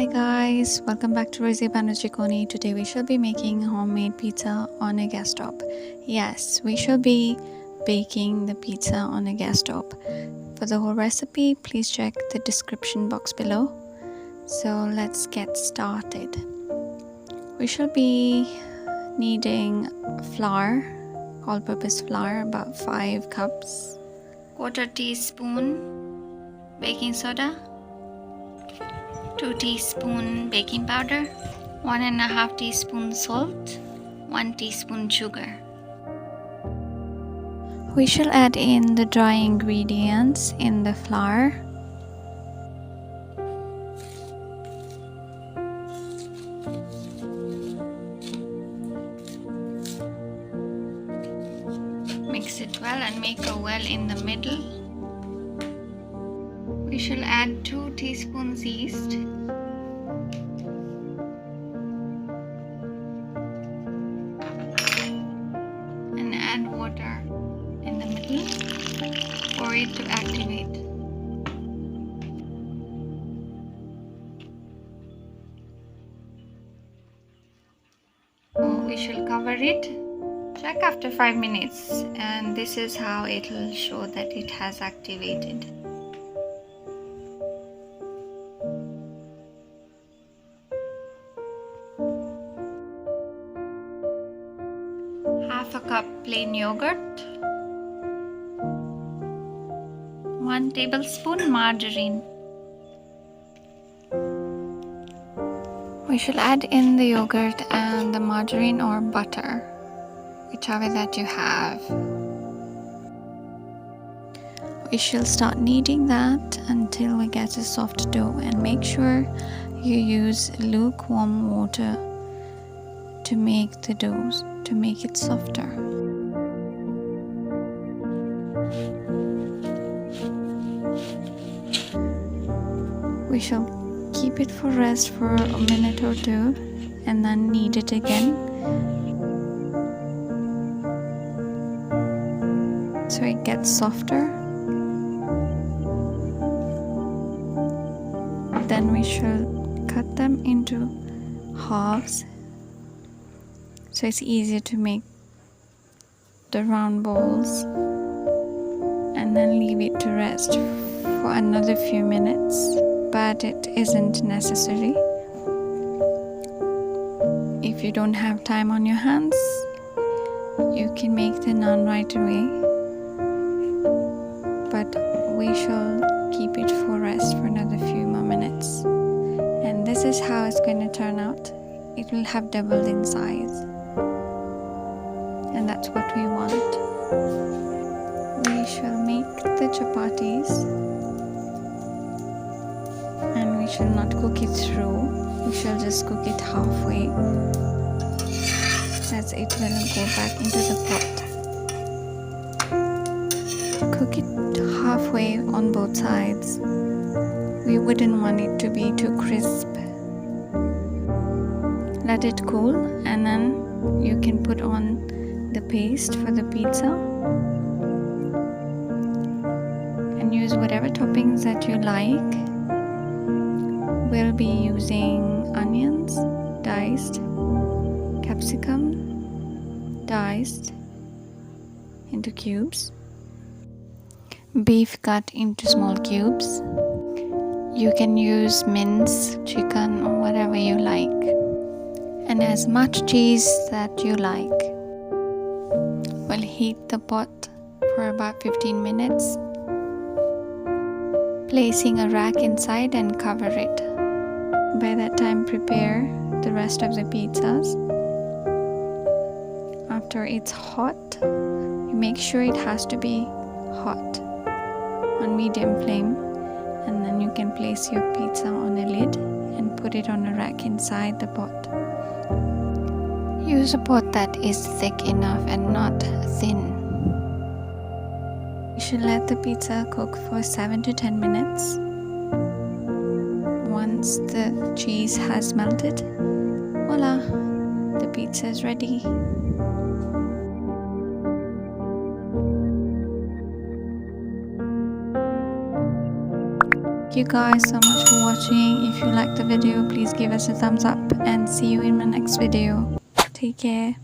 Hi guys, welcome back to Resi Banujikoni. Today we shall be making homemade pizza on a gas stove. Yes, we shall be baking the pizza on a gas stove. For the whole recipe, please check the description box below. So let's get started. We shall be needing flour, all-purpose flour, about 5 cups, quarter teaspoon baking soda, 2 teaspoon baking powder, 1.5 teaspoon salt, 1 teaspoon sugar. We shall add in the dry ingredients in the flour. Mix it well and make a well in the middle. We shall add 2 teaspoons yeast. And add water in the middle for it to activate. So we shall cover it. Check after 5 minutes, and this is how it will show that it has activated. Half a cup plain yogurt, 1 tablespoon margarine. We shall add in the yogurt and the margarine or butter, whichever that you have. We shall start kneading that until we get a soft dough, and make sure you use lukewarm water to make the dough, to make it softer. We shall keep it for rest for a minute or two and then knead it again so it gets softer. Then we shall cut them into halves so it's easier to make the round balls, and then leave it to rest for another few minutes, but it isn't necessary. If you don't have time on your hands, you can make the naan right away, but we shall keep it for rest for another few more minutes. And this is how it's going to turn out. It will have doubled in size, and that's what we want. We shall make the chapatis, and we shall not cook it through. We shall just cook it halfway, as it will go back into the pot. Cook it halfway on both sides. We wouldn't want it to be too crisp. Let it cool, and then you can put on the paste for the pizza and use whatever toppings that you like. We'll be using onions diced, capsicum diced into cubes, beef cut into small cubes. You can use minced chicken or whatever you like, and as much cheese that you like. We'll heat the pot for about 15 minutes, placing a rack inside and cover it. By that time, prepare the rest of the pizzas. After it's hot, you make sure it has to be hot on medium flame, and then you can place your pizza on a lid and put it on a rack inside the pot. Use a pot that is thick enough and not thin. You should let the pizza cook for 7 to 10 minutes. Once the cheese has melted, voila, the pizza is ready. Thank you guys so much for watching. If you liked the video, please give us a thumbs up and see you in my next video. Take care.